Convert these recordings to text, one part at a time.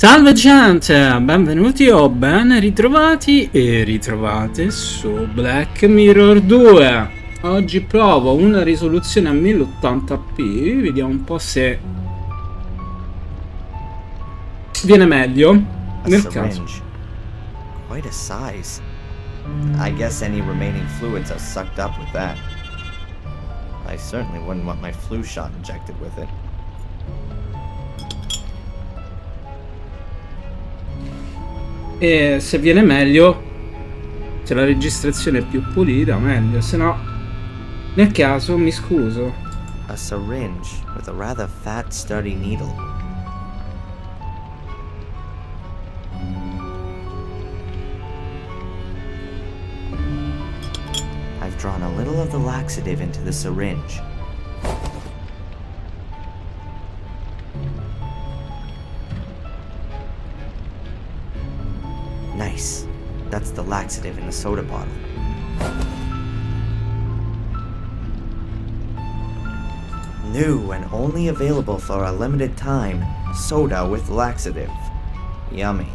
Salve gente, benvenuti o ben ritrovati e ritrovate su Black Mirror 2. Oggi provo una risoluzione a 1080p, vediamo un po' se viene meglio nel caso. Quite a size. I guess any remaining fluids are sucked up with that. I certainly wouldn't want my flu shot injected with it. E se viene meglio, se la registrazione è più pulita, meglio, se no, nel caso mi scuso. A syringe with a rather fat, sturdy needle. I've drawn a little of the laxative into the syringe. Nice. That's the laxative in the soda bottle. New and only available for a limited time, soda with laxative. Yummy.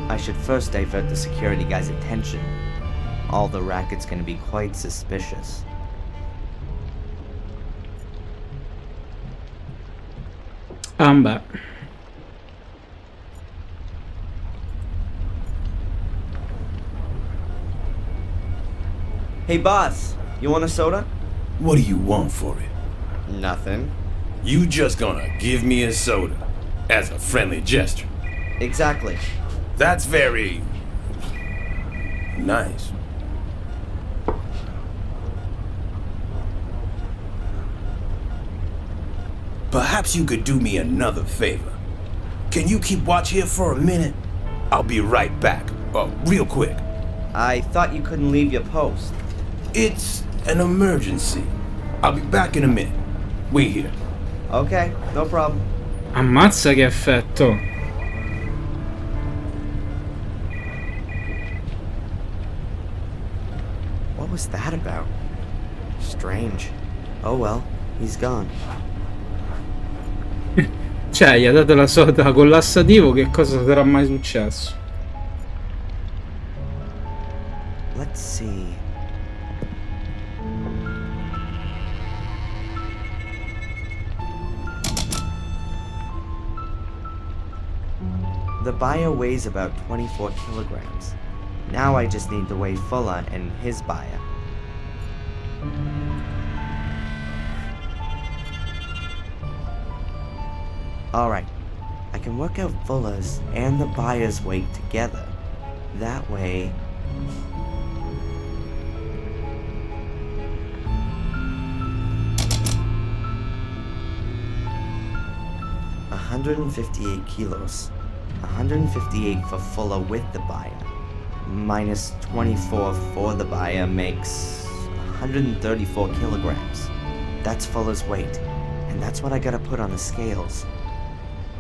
I should first divert the security guy's attention. All the racket's gonna be quite suspicious. Beh. Hey boss, you want a soda? What do you want for it? Nothing. You just gonna give me a soda as a friendly gesture? Exactly. That's very nice. Perhaps you could do me another favor. Can you keep watch here for a minute? I'll be right back, real quick. I thought you couldn't leave your post. It's an emergency. I'll be back in a minute. Wait here. Okay, no problem. Ammazza che effetto. What was that about? Strange. Oh well, he's gone. Cioè, gli ha dato la soda con l'assativo, che cosa sarà mai successo? Let's see. The bio weighs about 24 kilograms. Now I just need to weigh Fulla and his bio. Alright, I can work out Fulla's and the buyer's weight together. That way... $158 kilos. 158 for Fulla with the buyer. Minus 24 for the buyer makes 134 kilograms. That's Fulla's weight, and that's what I gotta put on the scales.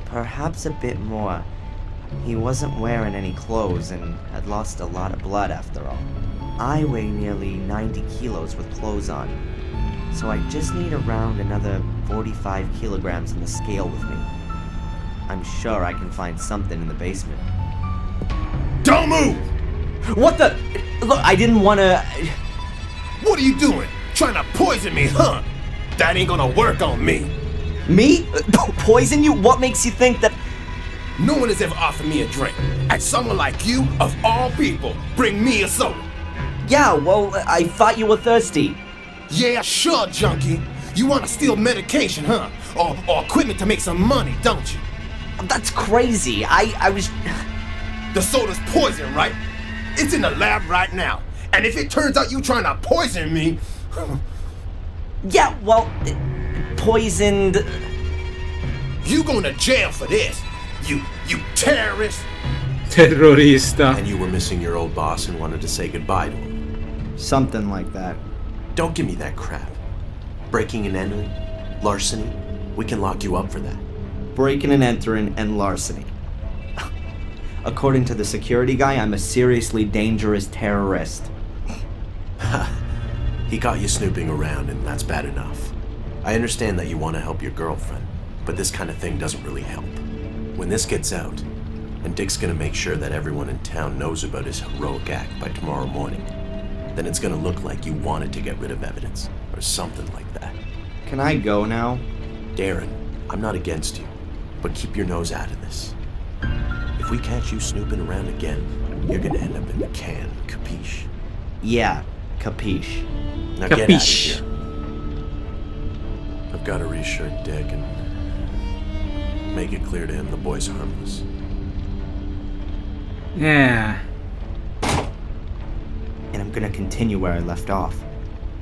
Perhaps a bit more. He wasn't wearing any clothes and had lost a lot of blood after all. I weigh nearly 90 kilos with clothes on, so I just need around another 45 kilograms on the scale with me. I'm sure I can find something in the basement. Don't move! What the? Look, I didn't wanna... What are you doing? Trying to poison me, huh? That ain't gonna work on me. Me? Poison you? What makes you think that... No one has ever offered me a drink. And someone like you, of all people, bring me a soda. Yeah, well, I thought you were thirsty. Yeah, sure, junkie. You want to steal medication, huh? Or equipment to make some money, don't you? That's crazy. I was... The soda's poison, right? It's in the lab right now. And if it turns out you trying to poison me... Yeah, well, poisoned... You going to jail for this. You terrorist. Terrorista. And you were missing your old boss and wanted to say goodbye to him. Something like that. Don't give me that crap. Breaking and entering, larceny, we can lock you up for that. Breaking and entering and larceny. According to the security guy, I'm a seriously dangerous terrorist. He caught you snooping around, and that's bad enough. I understand that you want to help your girlfriend, but this kind of thing doesn't really help. When this gets out, and Dick's gonna make sure that everyone in town knows about his heroic act by tomorrow morning, then it's gonna look like you wanted to get rid of evidence, or something like that. Can I go now? Darren, I'm not against you, but keep your nose out of this. If we catch you snooping around again, you're gonna end up in the can, capiche? Yeah, capiche. Now get out of Capiche. here. I've got to reassure Dick and make it clear to him the boy's harmless. Yeah. And I'm gonna continue where I left off,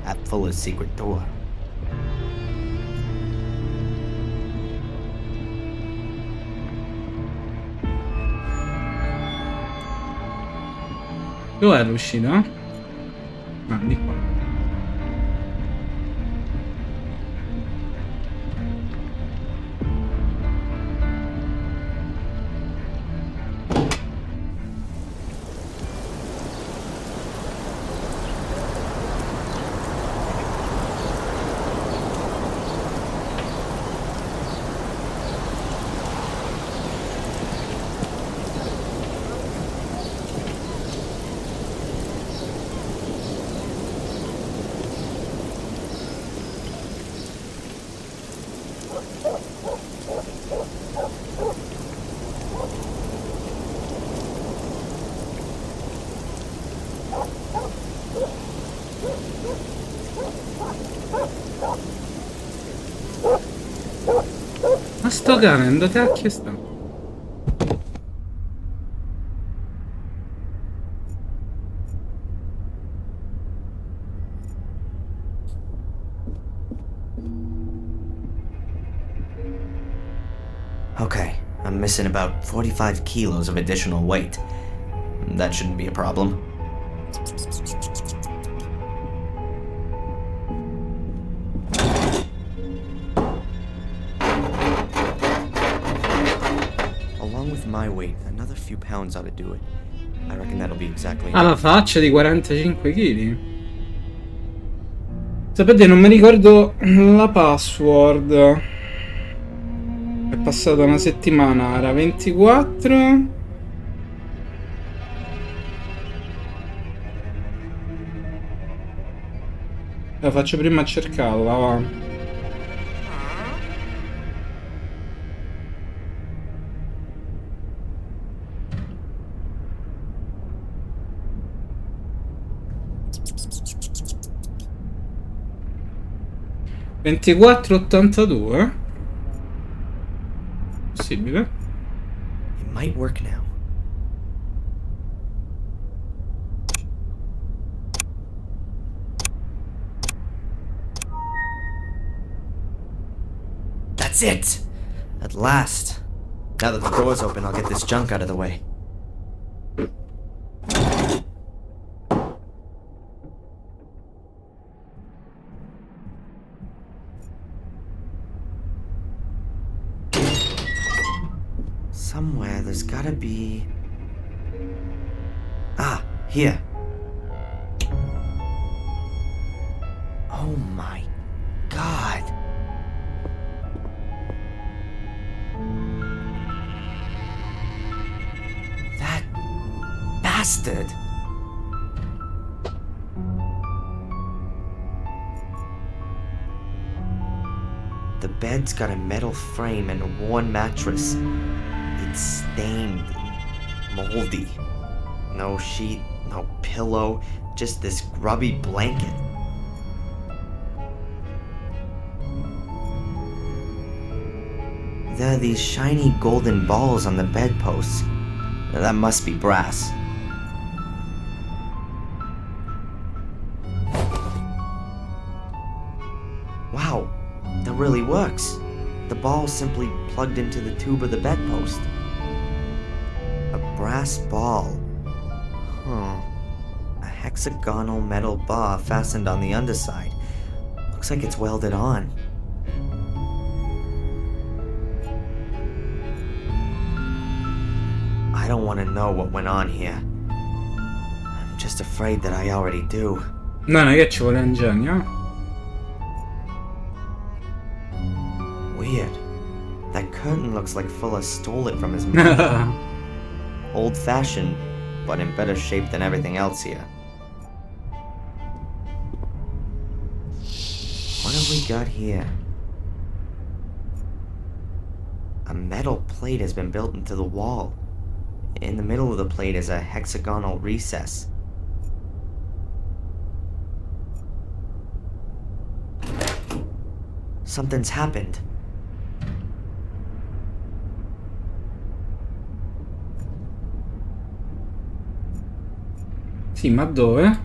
at Fuller's secret door. Dov'è l'uscita? Ah, di qua. Ma sto cane, dove cacchio sta? Okay, I'm missing about 45 kilos of additional weight. That shouldn't be a problem. Along with my weight, another few pounds ought to do it. I reckon that'll be exactly Ha la enough. faccia di 45 kg. Sapete, non mi ricordo la password. È passata una settimana, era 24. La faccio prima a cercarla, va. $24,82. Possibile? It might work now. That's it! At last. Now that the door's open, I'll get this junk out of the way. Somewhere there's gotta be... Ah, here. Oh my god. That bastard. The bed's got a metal frame and a worn mattress. It's stained and moldy. No sheet, no pillow, just this grubby blanket. There are these shiny golden balls on the bedposts. That must be brass. Wow, that really works. The ball simply plugged into the tube of the bedpost. A brass ball. Huh. A hexagonal metal bar fastened on the underside. Looks like it's welded on. I don't want to know what went on here. I'm just afraid that I already do. Non è che ci vuole ingegno. Weird. That curtain looks like Fuller stole it from his mother. Old-fashioned, but in better shape than everything else here. What have we got here? A metal plate has been built into the wall. In the middle of the plate is a hexagonal recess. Something's happened. Sì, ma dove?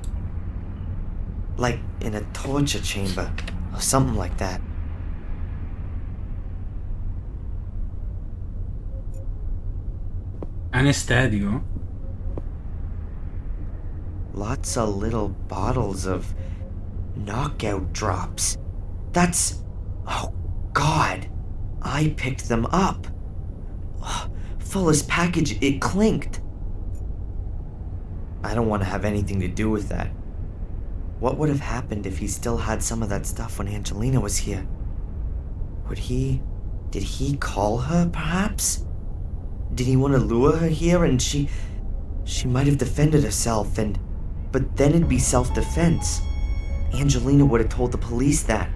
Like in a torture chamber, or something like that. Anestetico? Lots of little bottles of knockout drops. That's... oh, God. I picked them up. Fuller's package, it clinked. I don't want to have anything to do with that. What would have happened if he still had some of that stuff when Angelina was here? Did he call her, perhaps? Did he want to lure her here and she might have defended herself but then it'd be self-defense. Angelina would have told the police that.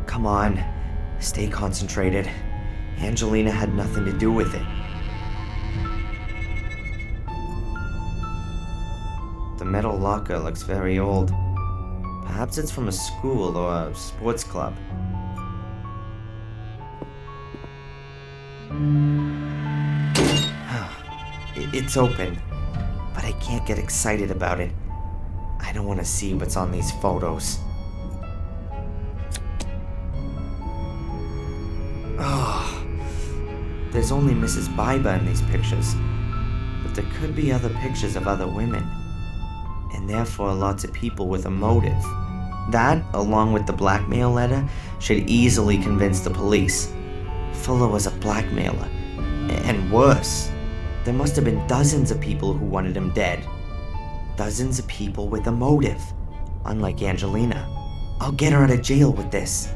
Come on, stay concentrated. Angelina had nothing to do with it. The metal locker looks very old. Perhaps it's from a school or a sports club. It's open, but I can't get excited about it. I don't want to see what's on these photos. Oh, there's only Mrs. Biba in these pictures, but there could be other pictures of other women, and therefore lots of people with a motive. That, along with the blackmail letter, should easily convince the police. Fuller was a blackmailer, and worse. There must have been dozens of people who wanted him dead. Dozens of people with a motive. Unlike Angelina. I'll get her out of jail with this.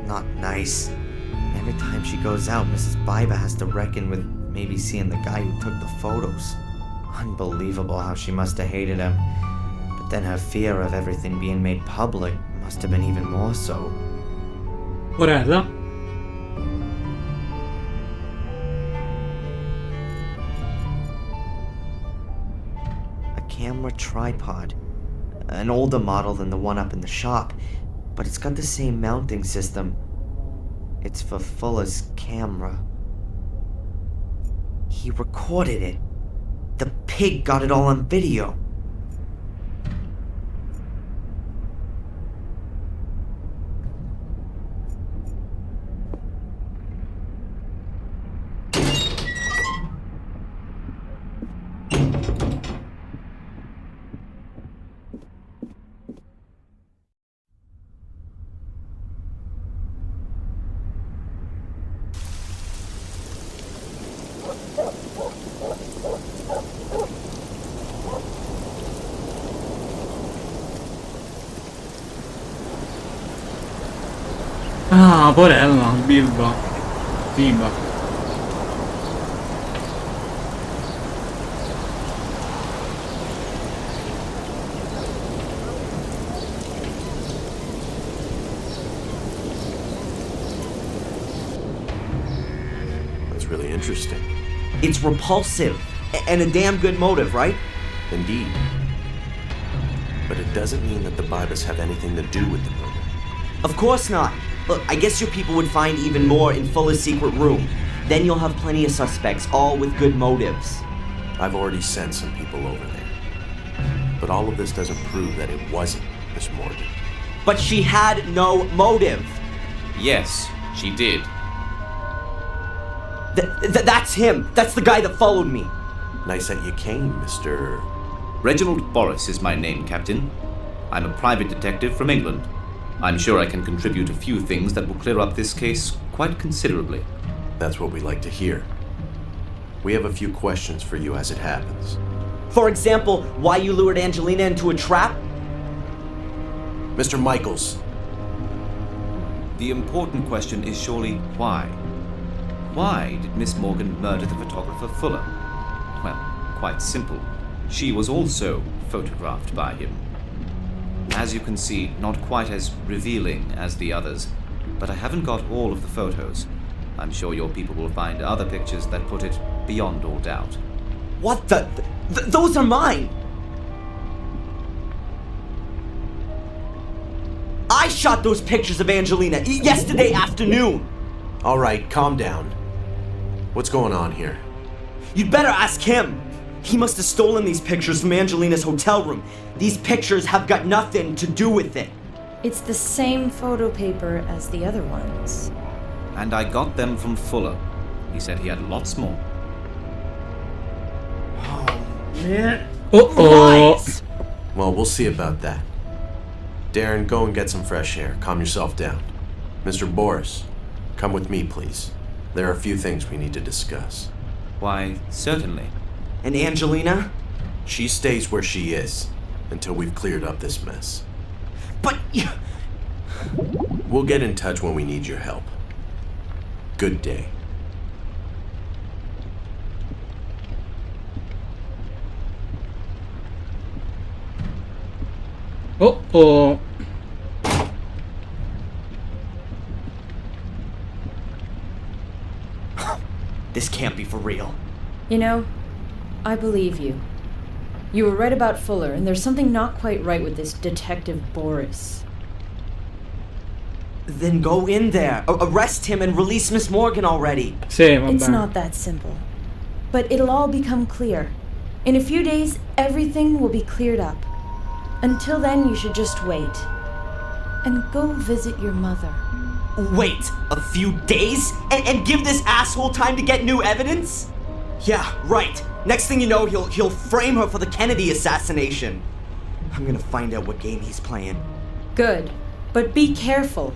Not nice. Every time she goes out, Mrs. Biba has to reckon with maybe seeing the guy who took the photos. Unbelievable how she must have hated him. But then her fear of everything being made public must have been even more so. Porella? Camera tripod. An older model than the one up in the shop, but it's got the same mounting system. It's for Fuller's camera. He recorded it. The pig got it all on video. Ah, porella, Biba. That's really interesting. It's repulsive, and a damn good motive, right? Indeed. But it doesn't mean that the Bibas have anything to do with the murder. Of course not. Look, I guess your people would find even more in Fuller's secret room. Then you'll have plenty of suspects, all with good motives. I've already sent some people over there. But all of this doesn't prove that it wasn't Miss Morgan. But she had no motive. Yes, she did. That's him. That's the guy that followed me. Nice that you came, Mr. Reginald Boris is my name, Captain. I'm a private detective from England. I'm sure I can contribute a few things that will clear up this case quite considerably. That's what we like to hear. We have a few questions for you as it happens. For example, why you lured Angelina into a trap? Mr. Michaels, The important question is surely why? Why did Miss Morgan murder the photographer Fuller? Well, quite simple. She was also photographed by him. As you can see, not quite as revealing as the others, but I haven't got all of the photos. I'm sure your people will find other pictures that put it beyond all doubt. What the? Those are mine! I shot those pictures of Angelina yesterday afternoon! All right, calm down. What's going on here? You'd better ask him! He must have stolen these pictures from Angelina's hotel room. These pictures have got nothing to do with it. It's the same photo paper as the other ones. And I got them from Fuller. He said he had lots more. Man. Uh-oh. Lies! Well, we'll see about that. Darren, go and get some fresh air. Calm yourself down. Mr. Boris, come with me, please. There are a few things we need to discuss. Why, certainly. And Angelina? She stays where she is until we've cleared up this mess. But... We'll get in touch when we need your help. Good day. Uh-oh. This can't be for real. You know, I believe you. You were right about Fuller, and there's something not quite right with this Detective Boris. Then go in there, arrest him, and release Miss Morgan already. Sì, va It's bene. not that simple. But it'll all become clear. In a few days, everything will be cleared up. Until then, you should just wait. And go visit your mother. Wait a few days? And give this asshole time to get new evidence? Yeah, right. Next thing you know, he'll frame her for the Kennedy assassination. I'm gonna find out what game he's playing. Good. But be careful.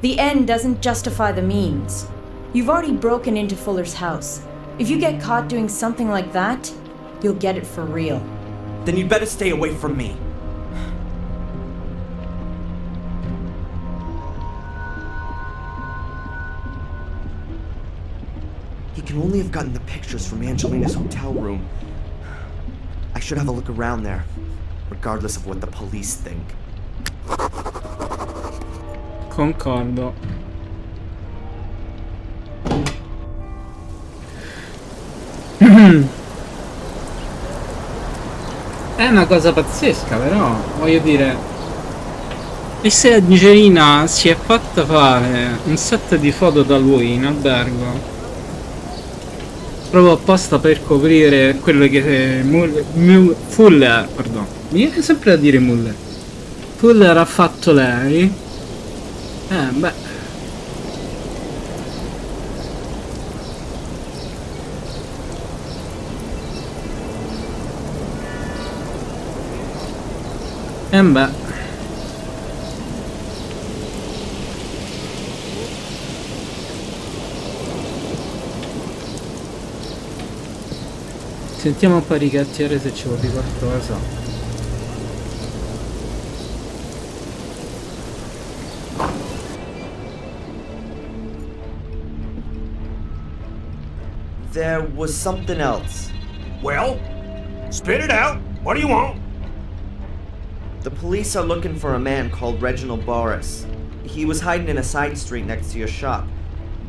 The end doesn't justify the means. You've already broken into Fuller's house. If you get caught doing something like that, you'll get it for real. Then you'd better stay away from me. He can only have gotten the pictures from Angelina's hotel room. I should have a look around there, regardless of what the police think. Concordo. È una cosa pazzesca, però, voglio dire. E se Angelina si è fatta fare un set di foto da lui in albergo? Proprio apposta per coprire quello che Fuller, pardon, mi viene sempre a dire Muller. Fuller ha fatto lei. Beh. Beh. Sentiamo un po' rigattiere se ci vuol dire qualcosa. There was something else. Well, spit it out. What do you want? The police are looking for a man called Reginald Boris. He was hiding in a side street next to your shop.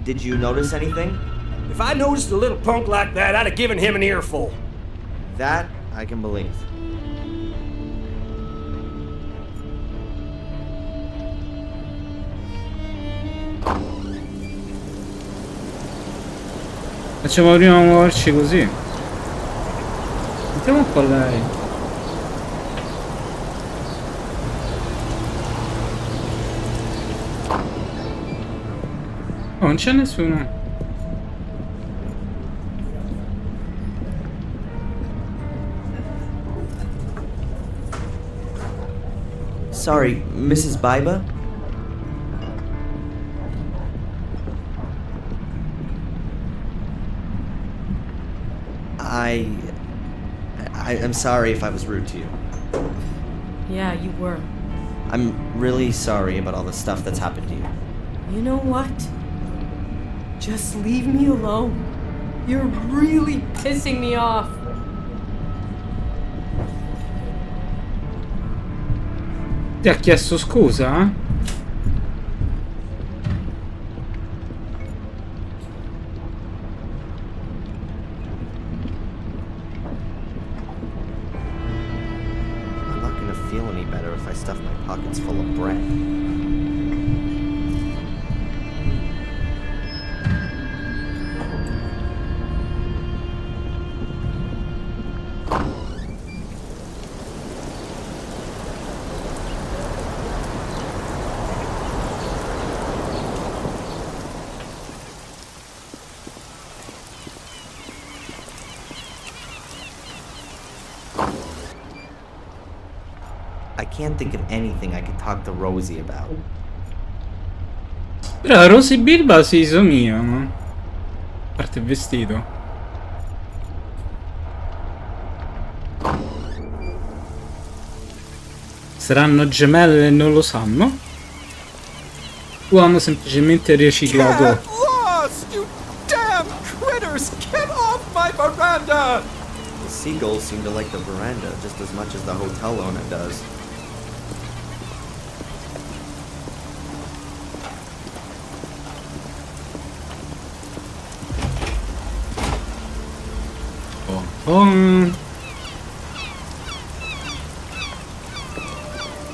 Did you notice anything? If I noticed a little punk like that, I'd have given him an earful. That I can believe. Facciamo prima muoverci così. Sentiamo un po' lei. Oh, non c'è nessuno. Sorry, Mrs. Biba? I'm sorry if I was rude to you. Yeah, you were. I'm really sorry about all the stuff that's happened to you. You know what? Just leave me alone. You're really pissing me off. Ti ha chiesto scusa? Eh? I'm not gonna feel any better if I stuff my pockets full of bread. I can't think of anything I could talk to Rosie about. Però Rosy e Bilba si somigliano. A parte il vestito. Saranno gemelle e non lo sanno? O hanno semplicemente riciclato? Get lost, you damn critters! Get off my veranda! The seagulls seem to like the veranda just as much as the hotel owner does.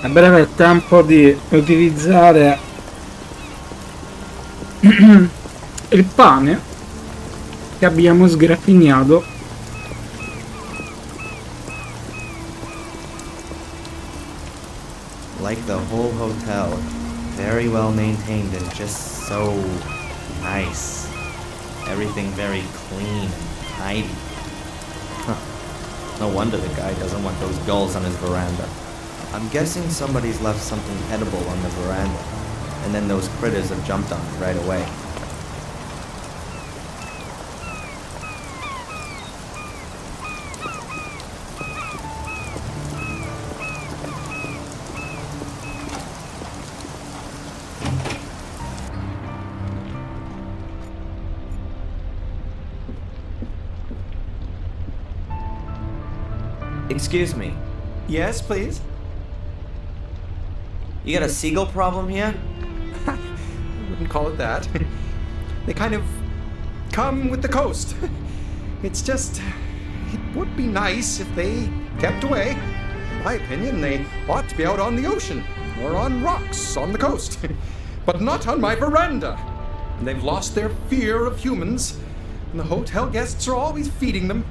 A breve è tempo di utilizzare il pane che abbiamo sgraffignato. Like the whole hotel, very well maintained and just so nice. Everything very clean and tidy. Huh. No wonder the guy doesn't want those gulls on his veranda. I'm guessing somebody's left something edible on the veranda, and then those critters have jumped on it right away. Excuse me. Yes, please? You got a seagull problem here? I wouldn't call it that. They kind of come with the coast. It's just, it would be nice if they kept away. In my opinion, they ought to be out on the ocean or on rocks on the coast, but not on my veranda. They've lost their fear of humans, and the hotel guests are always feeding them,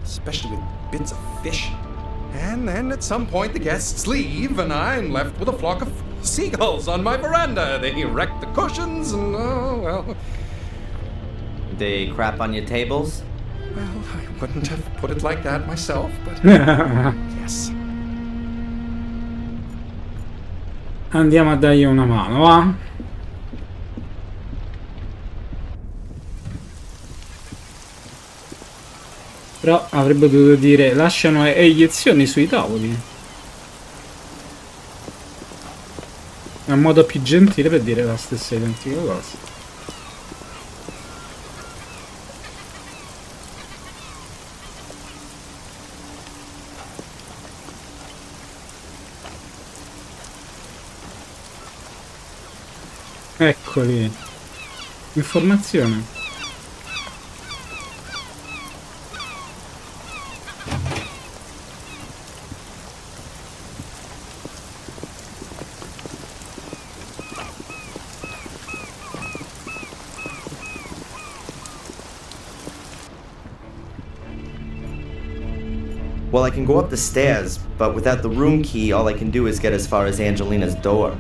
especially with bits of fish. And then at some point the guests leave, and I'm left with a flock of seagulls on my veranda. They wreck the cushions, and oh, well. They crap on your tables? Well, I wouldn't have put it like that myself, but yes. Andiamo a dargli una mano, va? Però avrebbe dovuto dire lasciano eiezioni sui tavoli. È un modo più gentile per dire la stessa identica cosa. Eccoli. Informazione. Well, I can go up the stairs, but without the room key, all I can do is get as far as Angelina's door.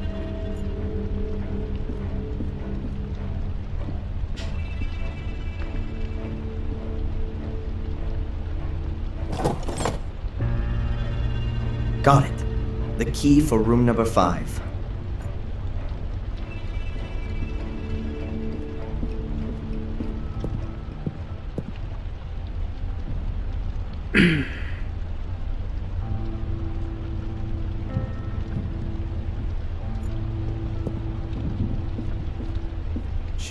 Got it. The key for room number 5.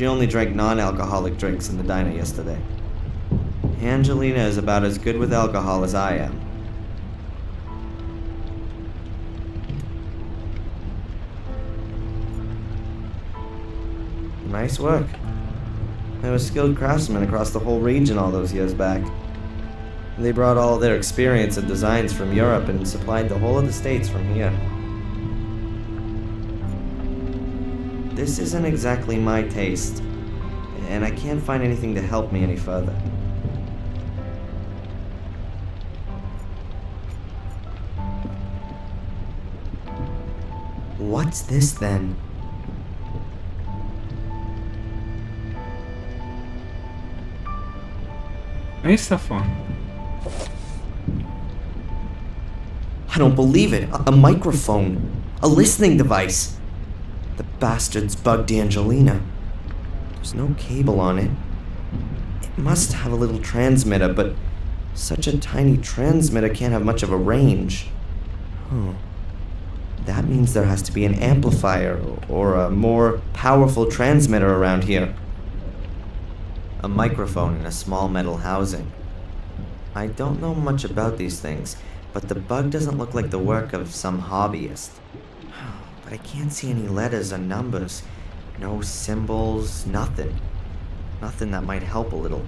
She only drank non-alcoholic drinks in the diner yesterday. Angelina is about as good with alcohol as I am. Nice work. They were skilled craftsmen across the whole region all those years back. They brought all their experience and designs from Europe and supplied the whole of the States from here. This isn't exactly my taste, and I can't find anything to help me any further. What's this then? E sta fa? I don't believe it. A microphone. A listening device. The bastards bugged Angelina. There's no cable on it. It must have a little transmitter, but such a tiny transmitter can't have much of a range. Huh. That means there has to be an amplifier or a more powerful transmitter around here. A microphone in a small metal housing. I don't know much about these things, but the bug doesn't look like the work of some hobbyist. But I can't see any letters or numbers. No symbols, nothing. Nothing that might help a little.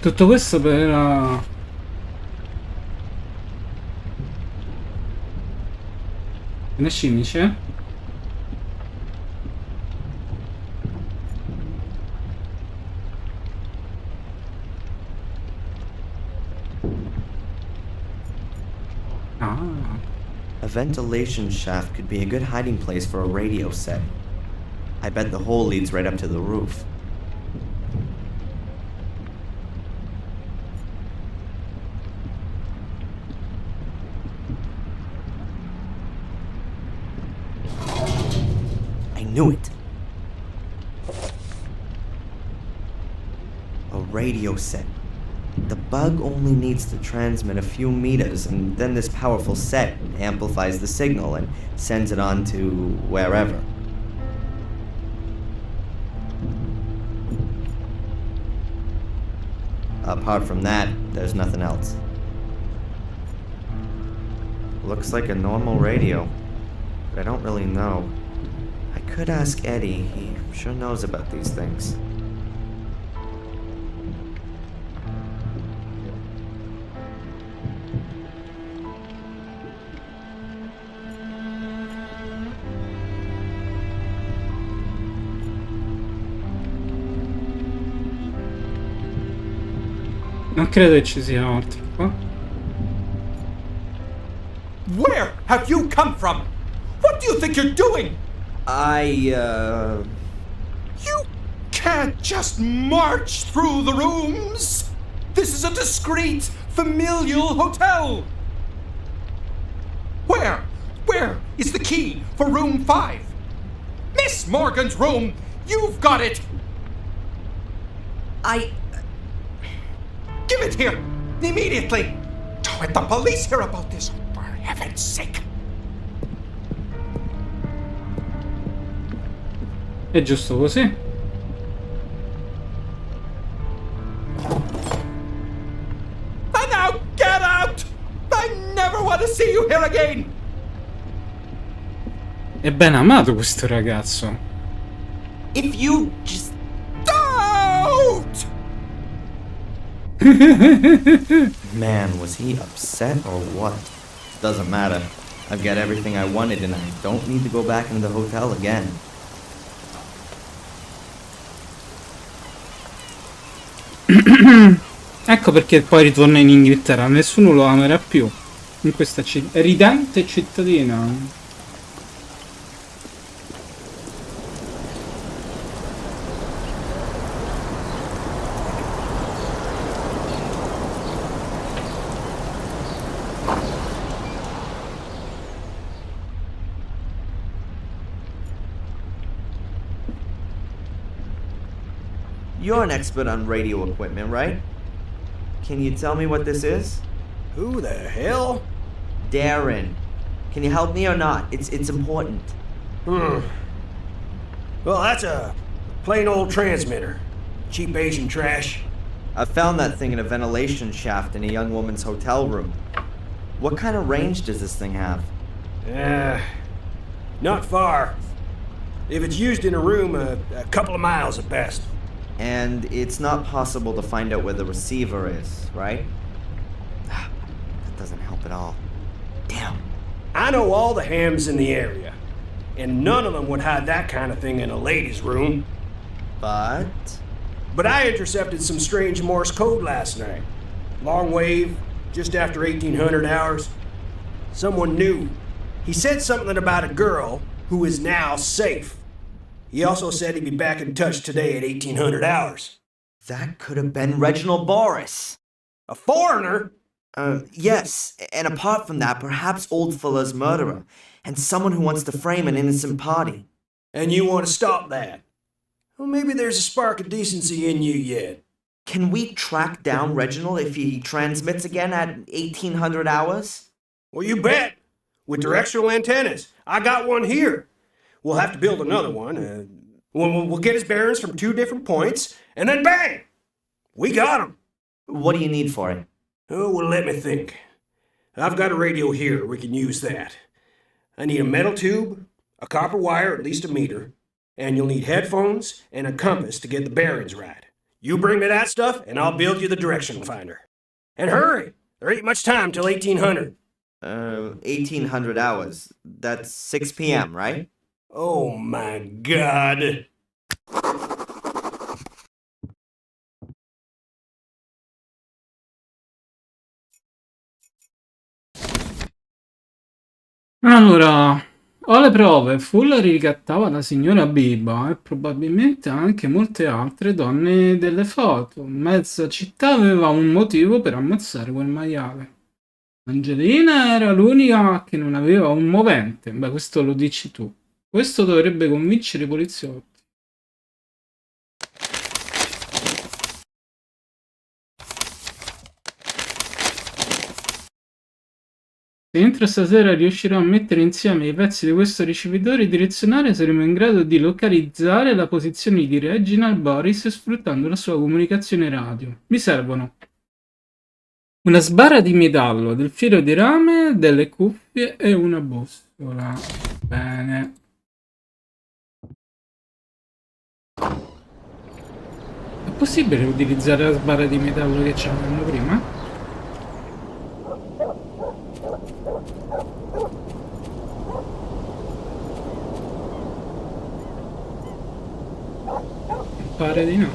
Tutto questo per... Ne scimice? A ventilation shaft could be a good hiding place for a radio set. I bet the hole leads right up to the roof. I knew it. A radio set. The bug only needs to transmit a few meters, and then this powerful set amplifies the signal and sends it on to wherever. Apart from that, there's nothing else. Looks like a normal radio, but I don't really know. I could ask Eddie. He sure knows about these things. Non credo che ci sia altro qua. Where have you come from? What do you think you're doing? You Can't just march through the rooms. This is a discreet, familial hotel. Where is the key for room 5? Miss Morgan's room. You've got it. Give it here, immediately. Don't let the police hear about this, for heaven's sake. È giusto così. And now get out! I never want to see you here again. È ben amato questo ragazzo. If you just... Don't! Man, was he upset or what? Doesn't matter. I've got everything I wanted and I don't need to go back into the hotel again. Ecco perché poi ritorna in Inghilterra. Nessuno lo amerà più in questa ridente cittadina. You're an expert on radio equipment, right? Can you tell me what this is? Who the hell? Darren. Can you help me or not? It's important. Well, that's a plain old transmitter. Cheap Asian trash. I found that thing in a ventilation shaft in a young woman's hotel room. What kind of range does this thing have? Not far. If it's used in a room, a couple of miles at best. And it's not possible to find out where the receiver is, right? That doesn't help at all. Damn. I know all the hams in the area, and none of them would hide that kind of thing in a ladies' room. But I intercepted some strange Morse code last night. Long wave, just after 1800 hours. Someone knew. He said something about a girl who is now safe. He also said he'd be back in touch today at 1800 hours. that could have been Reginald Boris. A foreigner? Yes, and apart from that, perhaps Old Fuller's murderer, and someone who wants to frame an innocent party. And you want to stop that? Well, maybe there's a spark of decency in you yet. Can we track down Reginald if he transmits again at 1800 hours? Well, you bet. With directional antennas. I got one here. We'll have to build another one. We'll get his bearings from 2 different points, and then bang! We got him. What do you need for it? Oh, well, let me think. I've got a radio here. We can use that. I need a metal tube, a copper wire, at least a meter, and you'll need headphones and a compass to get the bearings right. You bring me that stuff, and I'll build you the direction finder. And hurry! There ain't much time till 1800. 1800 hours. That's 6 p.m., right? Oh my God. Allora, ho le prove. Fuller ricattava la signora Biba e probabilmente anche molte altre donne delle foto. Mezza città aveva un motivo per ammazzare quel maiale. Angelina era l'unica che non aveva un movente. Beh, questo lo dici tu. Questo dovrebbe convincere i poliziotti. Se entro stasera riuscirò a mettere insieme i pezzi di questo ricevitore direzionale, saremo in grado di localizzare la posizione di Reginald Boris sfruttando la sua comunicazione radio. Mi servono una sbarra di metallo, del filo di rame, delle cuffie e una bussola. Bene. È possibile utilizzare la sbarra di metallo che c'avevamo prima? Pare di no.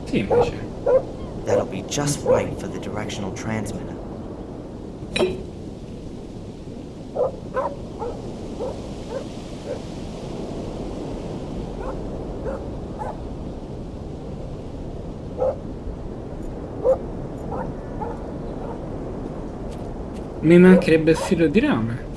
Sì, invece. That'll be just right for the directional transmitter. Mi mancherebbe il filo di rame.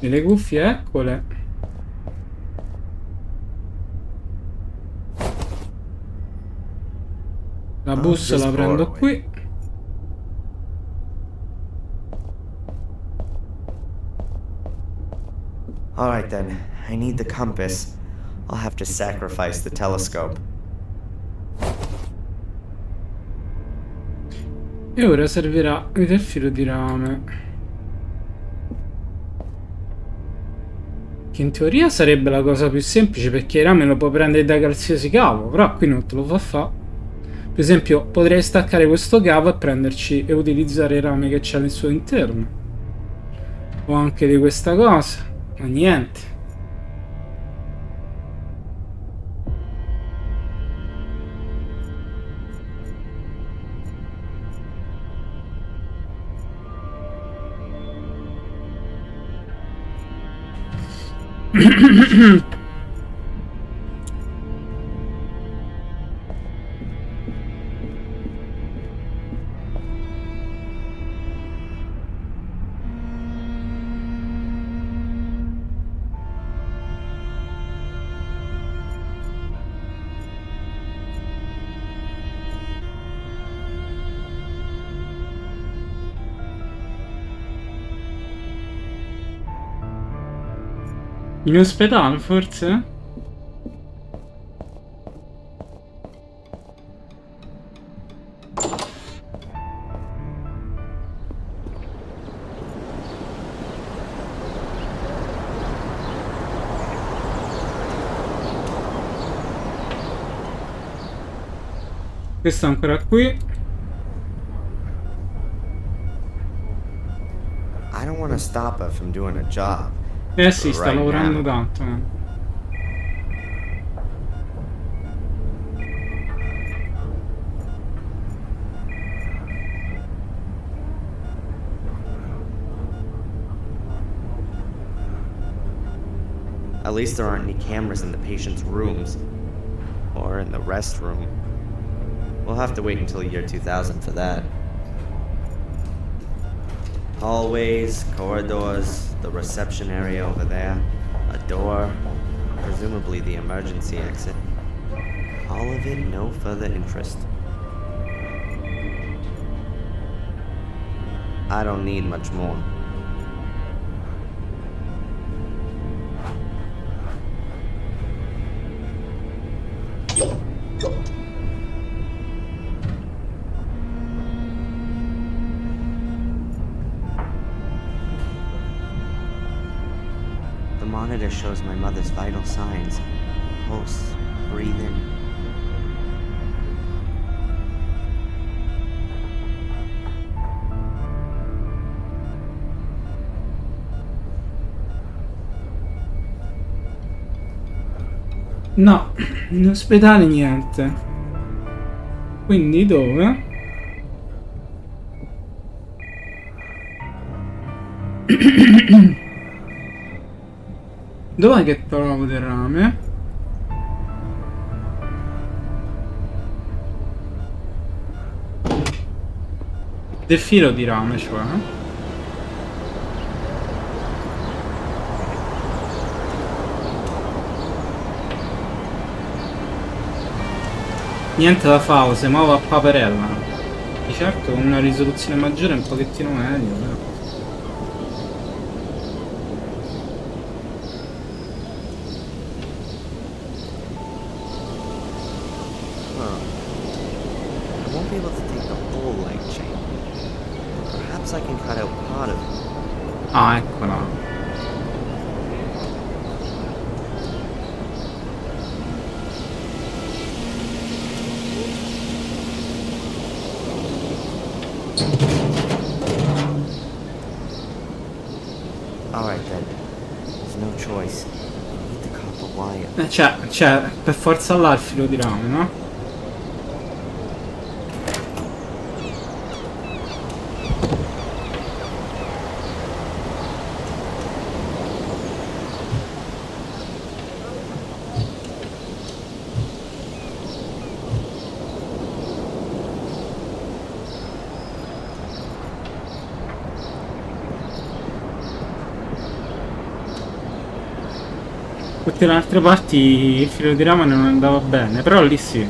E le cuffie, eccole. La bussola la prendo qui. Alright then, I need the compass. I'll have to sacrifice the telescope. E ora servirà il filo di rame. Che in teoria sarebbe la cosa più semplice, perché il rame lo puoi prendere da qualsiasi cavo, però qui non te lo fa fare. Per esempio, potrei staccare questo cavo e prenderci e utilizzare il rame che c'è al suo interno. O anche di questa cosa, ma niente. In ospedale, forse? Questo è ancora qui. I don't want to stop her from doing a job. Eh sì, sta Right lavorando now. tanto. At least there aren't any cameras in the patient's rooms. Or in the restroom. We'll have to wait until year 2000 for that. Hallways, corridors, the reception area over there, a door, presumably the emergency exit. All of it no further interest. I don't need much more. The monitor shows my mother's vital signs. Pulse, breathing. No, in ospedale niente. Quindi dove? Dov'è che trovo del rame? Del filo di rame, cioè. Niente da fare, se muovo a paperella. Di certo con una risoluzione maggiore è un pochettino meglio, però. I won't be able to take the whole leg chain. Perhaps I can cut out part of it. Ah, eccola. Alright then. There's no choice. I need the copper wire. Cioè, per forza là il filo di rame, no? Tutte le altre parti il filo di rame non andava bene, però lì sì.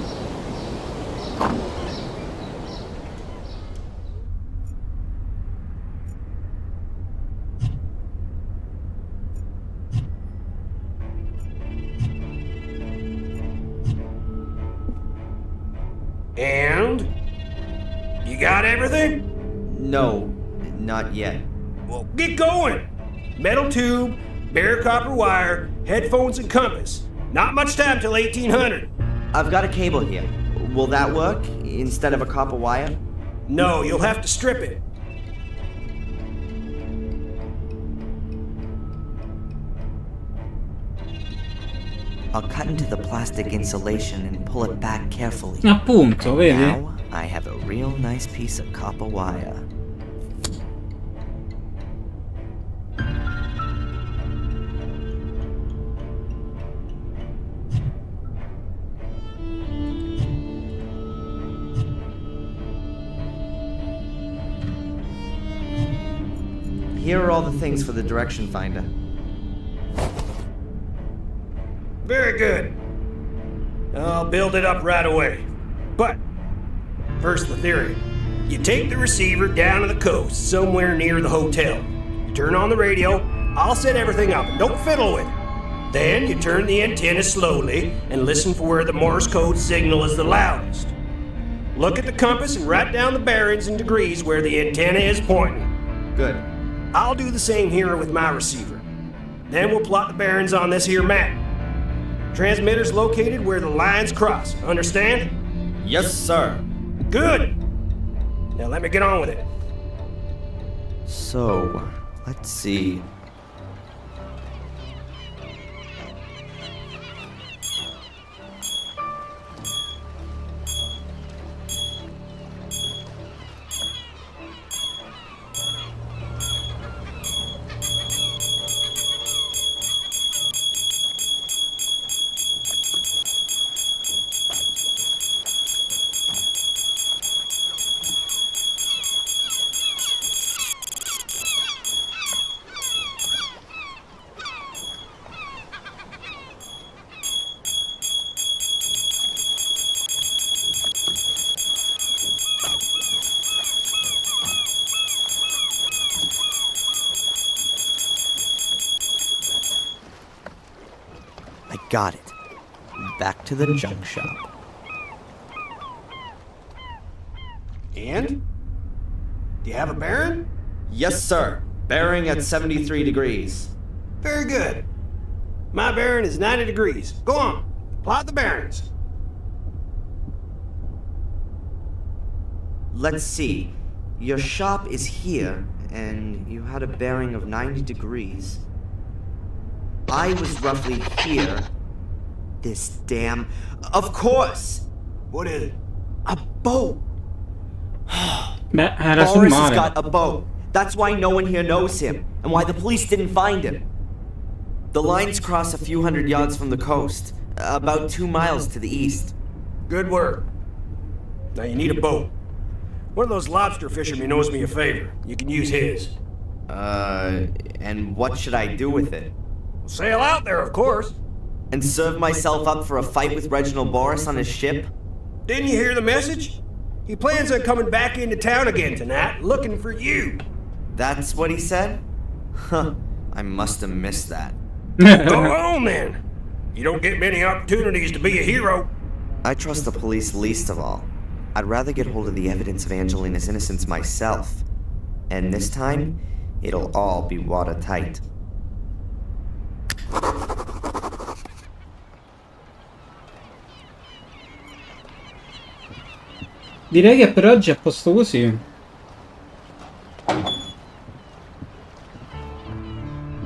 And? You got everything? No, not yet. Well, get going! Metal tube, bare copper wire, headphones and compass. Not much time till 1800. I've got a cable here. Will that work instead of a copper wire? No, you'll have to strip it. I'll cut into the plastic insulation and pull it back carefully. Appunto, vedi? Now I have a real nice piece of copper wire. here are all the things for the direction finder. Very good. I'll build it up right away. But, first the theory. You take the receiver down to the coast, somewhere near the hotel. You turn on the radio, I'll set everything up, and don't fiddle with it. Then you turn the antenna slowly and listen for where the Morse code signal is the loudest. Look at the compass and write down the bearings and degrees where the antenna is pointing. Good. I'll do the same here with my receiver. Then we'll plot the bearings on this here map. Transmitter's located where the lines cross. Understand? Yes, sir. Good. Now let me get on with it. So, let's see. Got it. Back to the junk shop. And? Do you have a bearing? Yes, sir. Bearing at 73 degrees. Very good. My bearing is 90 degrees. Go on. Plot the bearings. Let's see. Your shop is here, and you had a bearing of 90 degrees. I was roughly here. This damn... Of course! What is it? A boat! Beh, era sul Boris has mare. got a boat. That's why no one here knows him, and why the police didn't find him. The lines cross a few hundred yards from the coast, about 2 miles to the east. Good work. Now you need a boat. One of those lobster fishermen owes me a favor. You can use his. And what should I do with it? Sail out there, of course. And serve myself up for a fight with Reginald Boris on his ship? Didn't you hear the message? He plans on coming back into town again tonight, looking for you. That's what he said? Huh, I must have missed that. Go on then. You don't get many opportunities to be a hero. I trust the police least of all. I'd rather get hold of the evidence of Angelina's innocence myself. And this time, it'll all be watertight. Direi che per oggi è a posto così.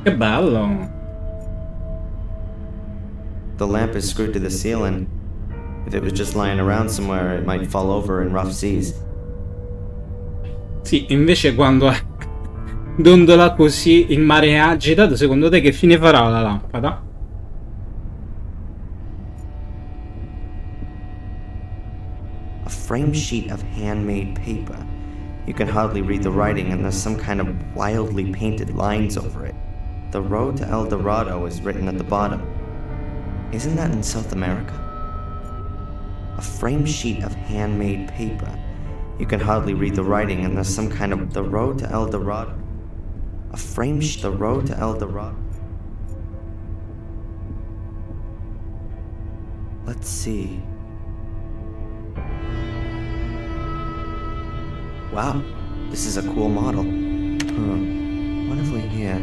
Che bello. The lamp is screwed to the ceiling. If it was just lying around somewhere, it might fall over in rough seas. Sì, invece quando dondola così, il mare è agitato, secondo te che fine farà la lampada? A framed sheet of handmade paper. You can hardly read the writing, and there's some kind of wildly painted lines over it. The road to El Dorado is written at the bottom. Isn't that in South America? A framed sheet of handmade paper. You can hardly read the writing, and there's some kind of... The road to El Dorado. A framed the road to El Dorado. Let's see. Wow, this is a cool model. What have we here?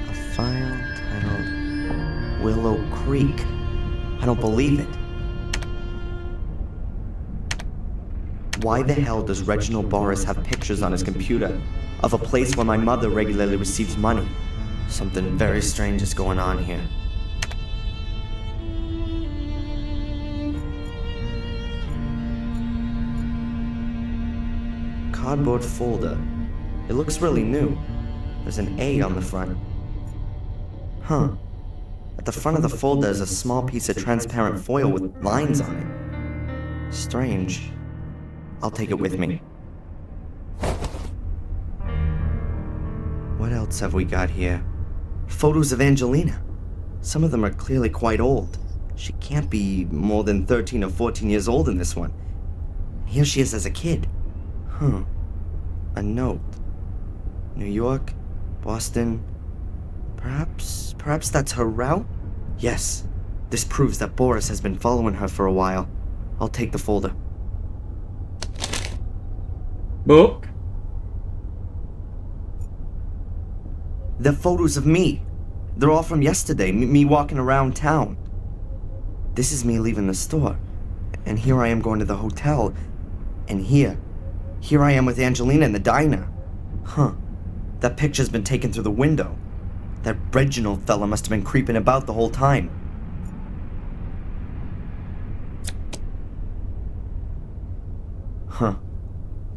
A file titled Willow Creek. I don't believe it. Why the hell does Reginald Boris have pictures on his computer of a place where my mother regularly receives money? Something very strange is going on here. Cardboard folder. It looks really new. There's an A on the front. Huh. At the front of the folder is a small piece of transparent foil with lines on it. Strange. I'll take it with me. What else have we got here? Photos of Angelina. Some of them are clearly quite old. She can't be more than 13 or 14 years old in this one. Here she is as a kid. Huh. A note. New York, Boston. Perhaps that's her route? Yes. This proves that Boris has been following her for a while. I'll take the folder. Boh. They're photos of me. They're all from yesterday, me walking around town. This is me leaving the store. And here I am going to the hotel. And here I am with Angelina in the diner. Huh. That picture's been taken through the window. That Reginald fella must have been creeping about the whole time. Huh.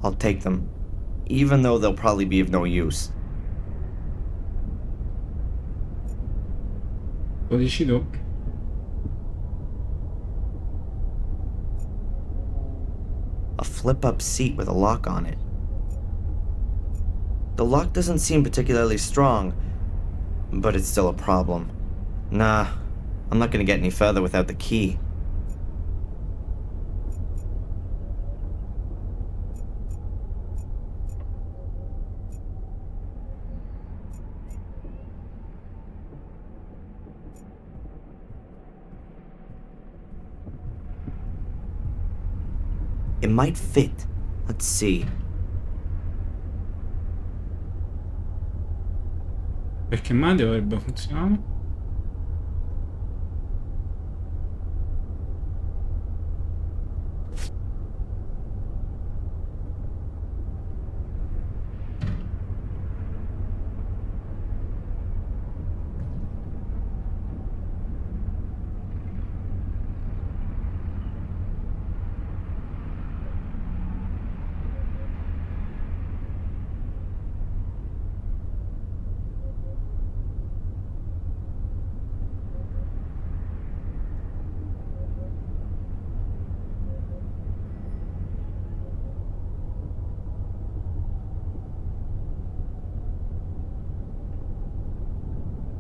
I'll take them. Even though they'll probably be of no use. Lo dici tu? A flip-up seat with a lock on it. The lock doesn't seem particularly strong, but it's still a problem. Nah, I'm not gonna get any further without the key. It might fit. Let's see. Perché mai dovrebbe funzionare?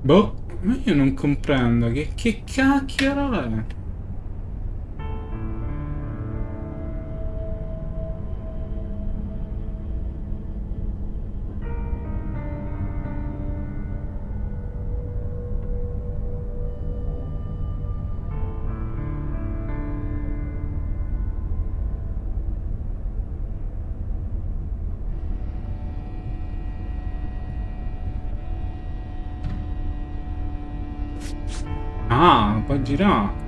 Boh, ma io non comprendo che cacchio è? Ah, può girare.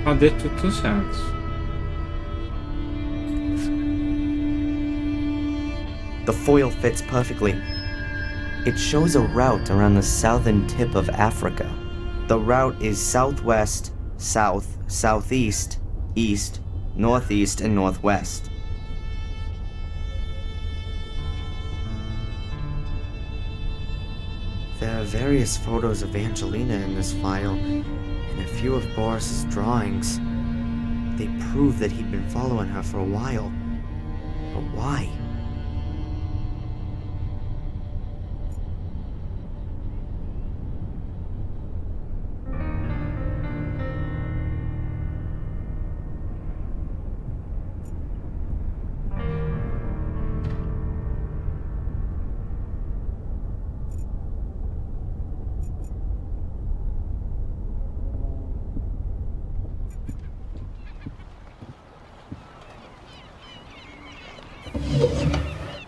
Ha detto tutto senso. The foil fits perfectly. It shows a route around the southern tip of Africa. The route is southwest, south, southeast, east, northeast, and northwest. There are various photos of Angelina in this file, and a few of Boris's drawings. They prove that he'd been following her for a while. But why?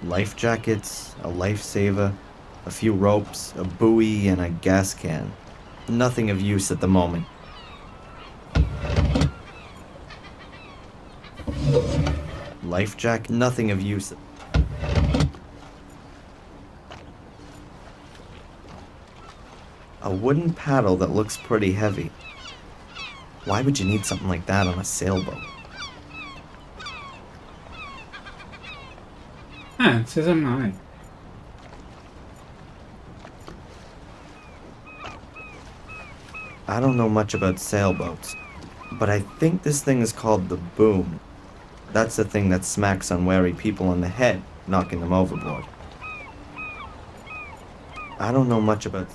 Life jackets, a lifesaver, a few ropes, a buoy, and a gas can. Nothing of use at the moment. Life jacket, nothing of use. A wooden paddle that looks pretty heavy. Why would you need something like that on a sailboat? Non si sa mai. I don't know much about sailboats, but I think this thing is called the boom. That's the thing that smacks unwary people on the head, knocking them overboard. I don't know much about...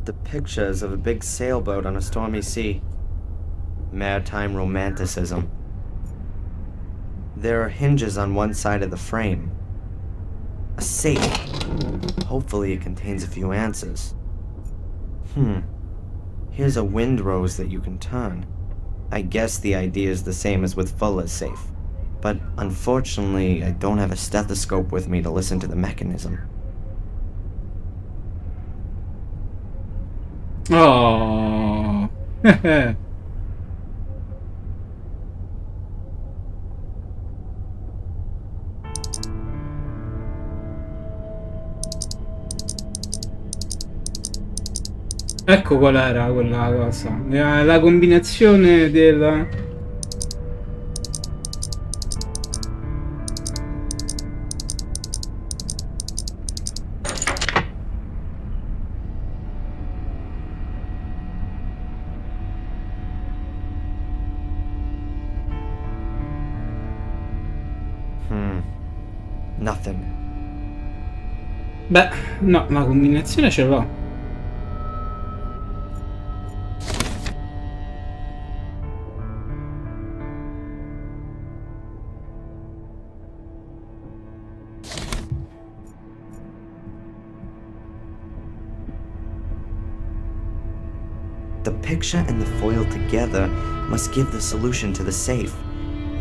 The pictures of a big sailboat on a stormy sea. Maritime romanticism. There are hinges on one side of the frame. A safe. Hopefully it contains a few answers. Here's a windrose that you can turn. I guess the idea is the same as with Fuller's safe. But unfortunately, I don't have a stethoscope with me to listen to the mechanism. Oh. Ecco qual era quella cosa. La combinazione del... Nothing. Beh, no, la combinazione ce l'ho. The picture and the foil together must give the solution to the safe.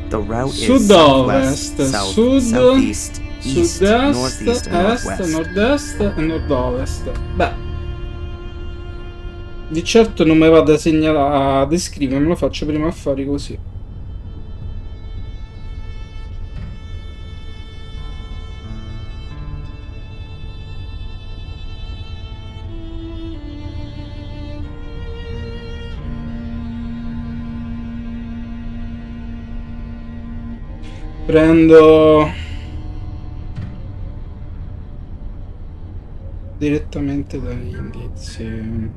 The route is southwest, south, southeast, east, northeast, and northwest. Nord-est e nord-ovest. Beh, di certo non mi vado a segnalare a descrivere, me lo faccio prima affari così. Prendo direttamente dagli indizi.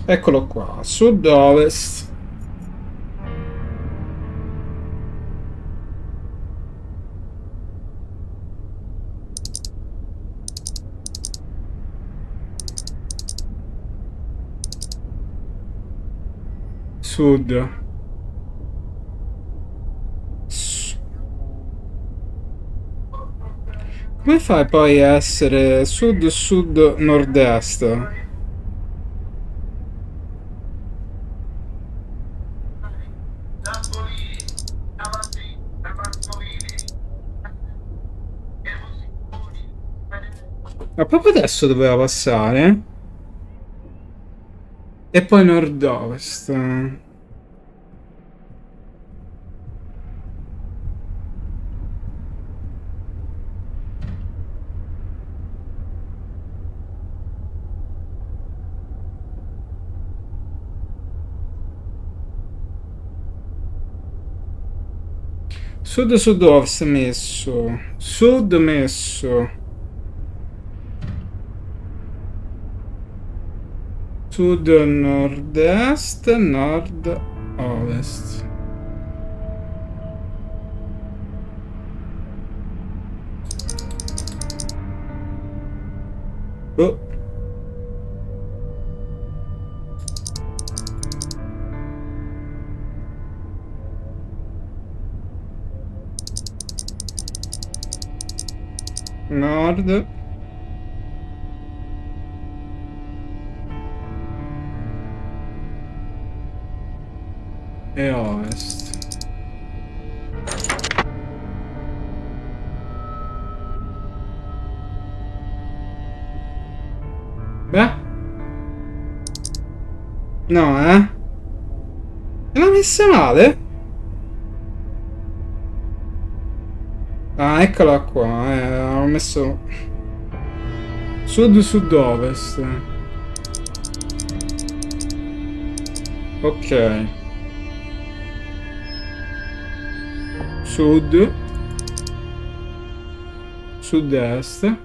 Eccolo qua, sud-ovest. Sud. Come fai poi a essere sud-sud-nord-est? Ma proprio adesso doveva passare? E poi nord-ovest. Sud-sud-ovest messo. Sud messo. Sud-nord-est, nord-ovest. Oh. Nord. e ovest. Beh, no, e l'ha messa male? Ah, eccola qua, ho messo sud-sud-ovest. Ok. Sud. Sud-est.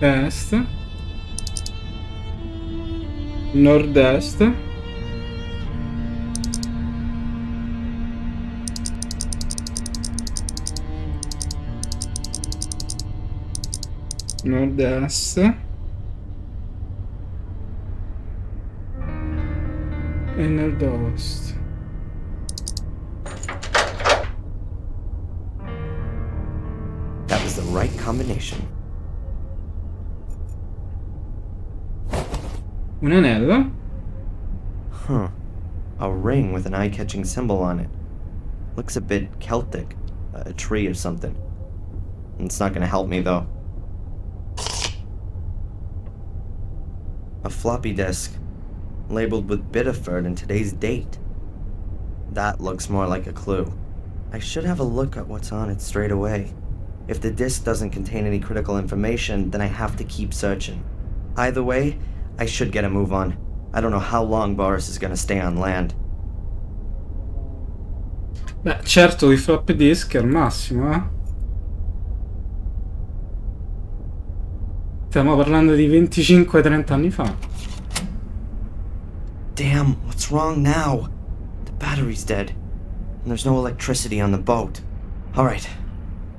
Est. Nord-est. Nord-est. E nord-ovest. That was the right combination. Un anello. Huh. A ring with an eye-catching symbol on it. Looks a bit Celtic. A tree or something. It's not gonna help me, though. A floppy disk. Labeled with Biddeford and today's date. That looks more like a clue. I should have a look at what's on it straight away. If the disk doesn't contain any critical information, then I have to keep searching. Either way, I should get a move on. I don't know how long Boris is gonna stay on land. Beh, certo, di floppy disk al massimo, eh? Stiamo parlando di 25-30 anni fa. Damn, what's wrong now? The battery's dead. And there's no electricity on the boat. Alright,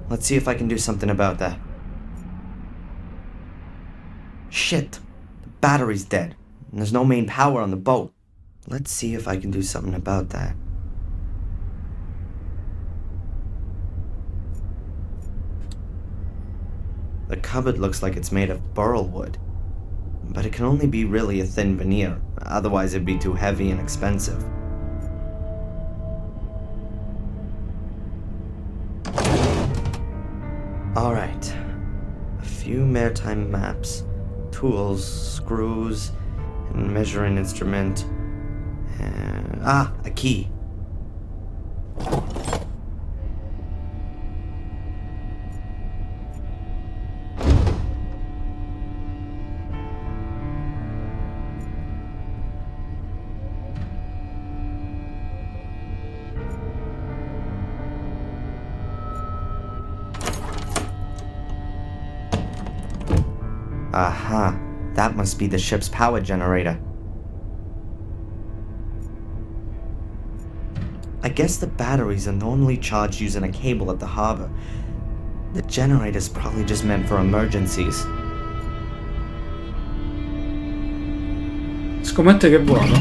let's see if I can do something about that. Shit, the battery's dead. And there's no main power on the boat. Let's see if I can do something about that. The cupboard looks like it's made of burl wood. But it can only be really a thin veneer, otherwise it'd be too heavy and expensive. Alright. A few maritime maps, tools, screws, and measuring instrument. And a key. Aha, that must be the ship's power generator. I guess the batteries are normally charged using a cable at the harbor. The generator's probably just meant for emergencies. Scommetto che è buono.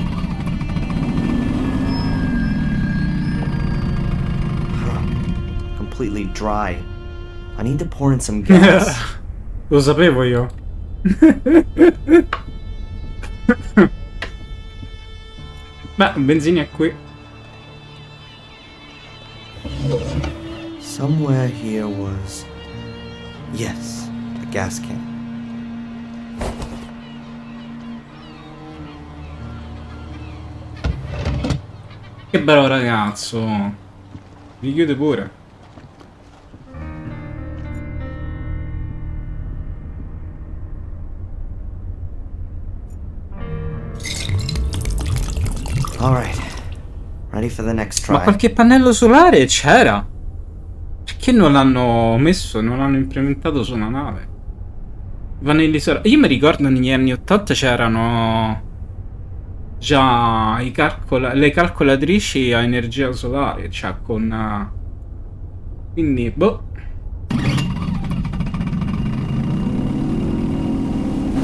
Completely dry. I need to pour in some gas. Lo sapevo io. Beh, benzina è qui. Somewhere here was... Yes, a gas can. Che bravo ragazzo. Vi chiude pure. Alright, ready for the next try. Ma qualche pannello solare c'era? Perché non l'hanno messo, non l'hanno implementato su una nave? Pannelli solari. Io mi ricordo negli anni 80 c'erano già le calcolatrici a energia solare, cioè con... Quindi, boh.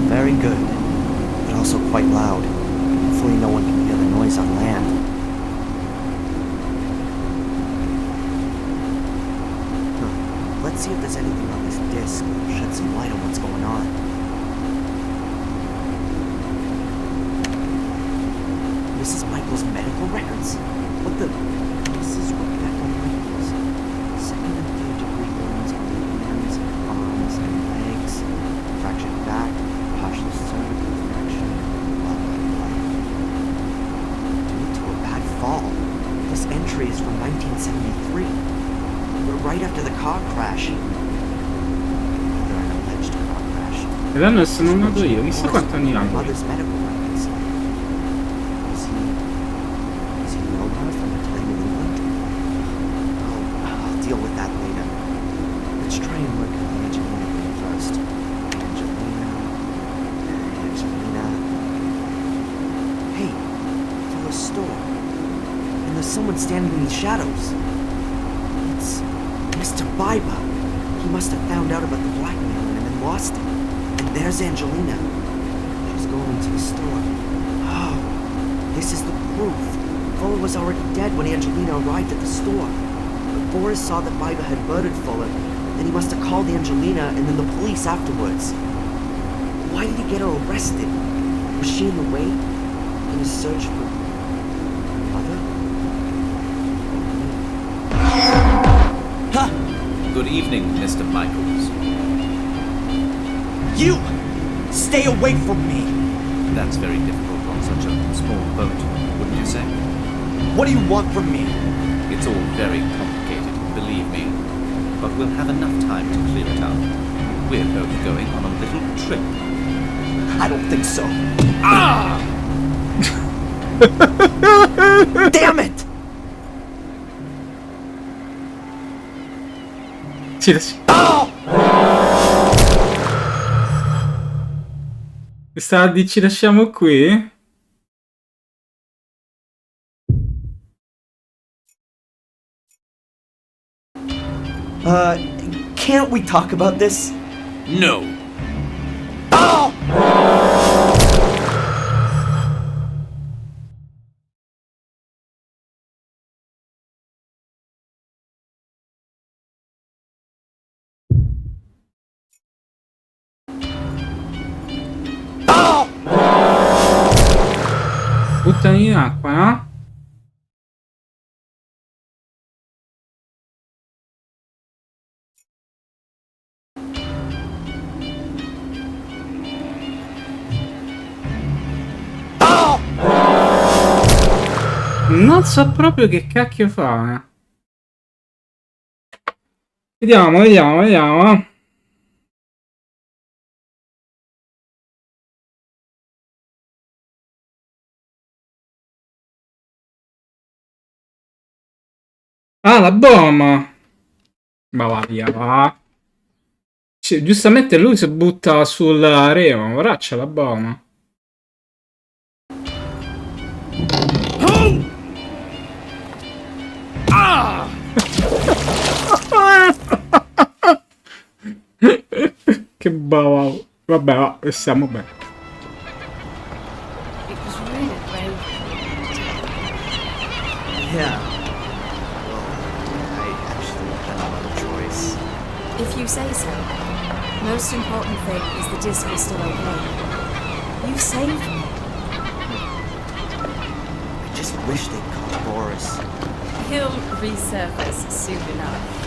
Very good, but also quite loud. Hopefully no one can hear the noise on land. Let's see if there's anything on this disc will shed some light on what's going on. Mrs. Michael's medical records? What the... Mrs. Rebecca Michaels. Second and third degree burns on the hands, arms, and legs. Fractured back, partial cervical fracture, blah, blah, blah. Due to a bad fall. This entry is from 1973. Right after the car crash. Rather an alleged car crash. E l'anno sono nato io, chissà quanti anni hanno. Mother's medical records. Does he know her from a time in England? Oh, I'll deal with that later. Let's try and work on the Angelina thing first. Angelina. Hey, to a store. And there's someone standing in the shadows. It's Mr. Biba. He must have found out about the blackmailing and then lost it. And there's Angelina. She's going into the store. Oh, this is the proof. Fuller was already dead when Angelina arrived at the store. But Boris saw that Biba had murdered Fuller. Then he must have called Angelina and then the police afterwards. Why did he get her arrested? Was she in the way? In his search for... mother? Ha! Good evening, Mr. Michaels. You! Stay away from me! That's very difficult on such a small boat, wouldn't you say? What do you want from me? It's all very complicated, believe me. But we'll have enough time to clear it up. We're both going on a little trip. I don't think so. Ah! Damn it! Sta di ci lasciamo qui? Can't we talk about this? No. Oh! Buttami in acqua, no? Non so proprio che cacchio fa. Vediamo, vediamo, vediamo. Ah, la bomba! Ma va via, va. Cioè, giustamente lui si butta sul remo, ora c'è la bomba. Ah! Che bava. Vabbè, va, stiamo bene. It was really brave. Yeah. I actually had no other choice. If you say so. Most important thing is the disc is still okay. You saved me. I just wish they'd call Boris. He'll resurface soon enough.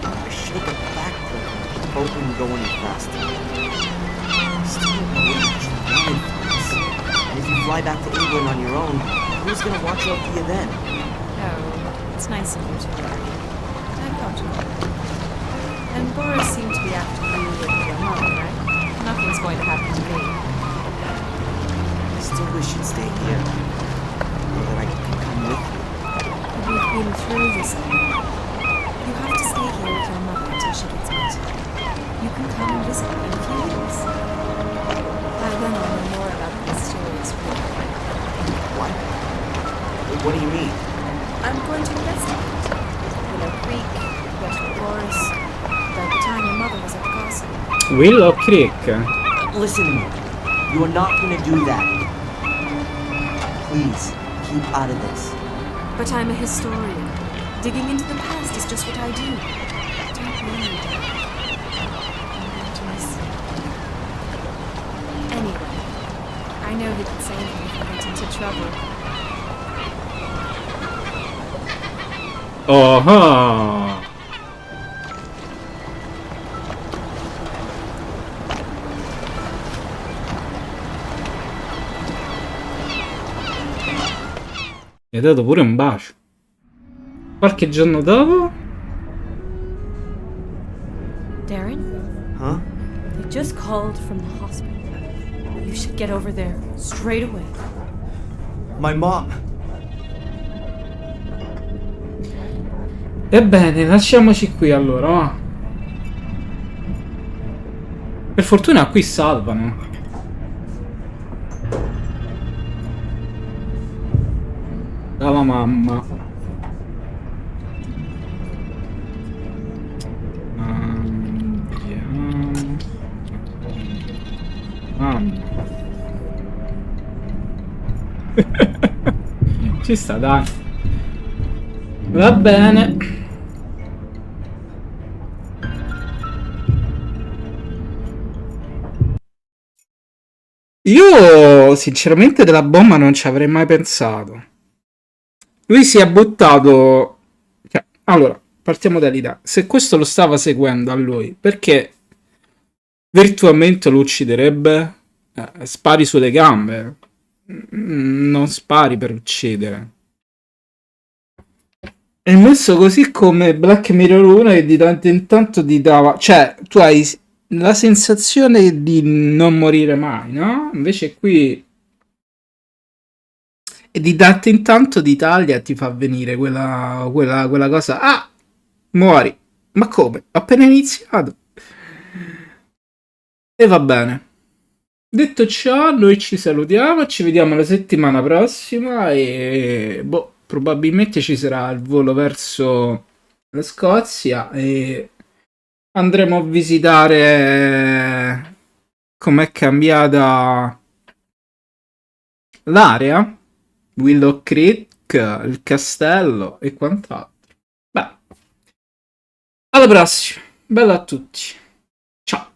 I should have got back for him. The boat wouldn't go any faster. I still don't know what you actually wanted from us. And if you fly back to England on your own, who's gonna watch out for you then? Oh, it's nice of you to worry. I've got you. And Boris seemed to be after you with your mother, right? Nothing's going to happen to me. I still wish you'd stay here. Or that I could come with you. We've been through this already. You have to stay here with your mother until she gets better. You can come and visit me in a few weeks. By then I'll know more about the mysterious war. What? What do you mean? I'm going to investigate. Willow Creek, get to Boris. By the time your mother was at the castle. Willow Creek. Listen to me. You are not gonna do that. Please, keep out of this. But I'm a historian. Digging into the past is just what I do. Don't worry, Dad. I know he could save me if I get into trouble. Oh, mi ha dato pure un bacio. Qualche giorno dopo? Darren, Huh? they just called from the hospital. You should get over there straight away. My mom. Ebbene, lasciamoci qui allora, va. Per fortuna qui salvano. Dalla mamma. Andiamo. Mamma. Ci sta, dai. Va bene. Io sinceramente della bomba non ci avrei mai pensato. Lui si è buttato. Cioè, allora, partiamo dall'idea. Se questo lo stava seguendo a lui, perché virtualmente lo ucciderebbe? Spari sulle gambe. Non spari per uccidere. È messo così come Black Mirror 1 che di tanto in tanto ti dava. Cioè, tu hai la sensazione di non morire mai, no? Invece qui e di tanto in tanto d'Italia ti fa venire quella cosa. Ah, muori. Ma come? Ho appena iniziato. E va bene. Detto ciò, noi ci salutiamo, ci vediamo la settimana prossima e boh, probabilmente ci sarà il volo verso la Scozia e andremo a visitare com'è cambiata l'area, Willow Creek, il castello e quant'altro. Beh, alla prossima, bella a tutti, ciao.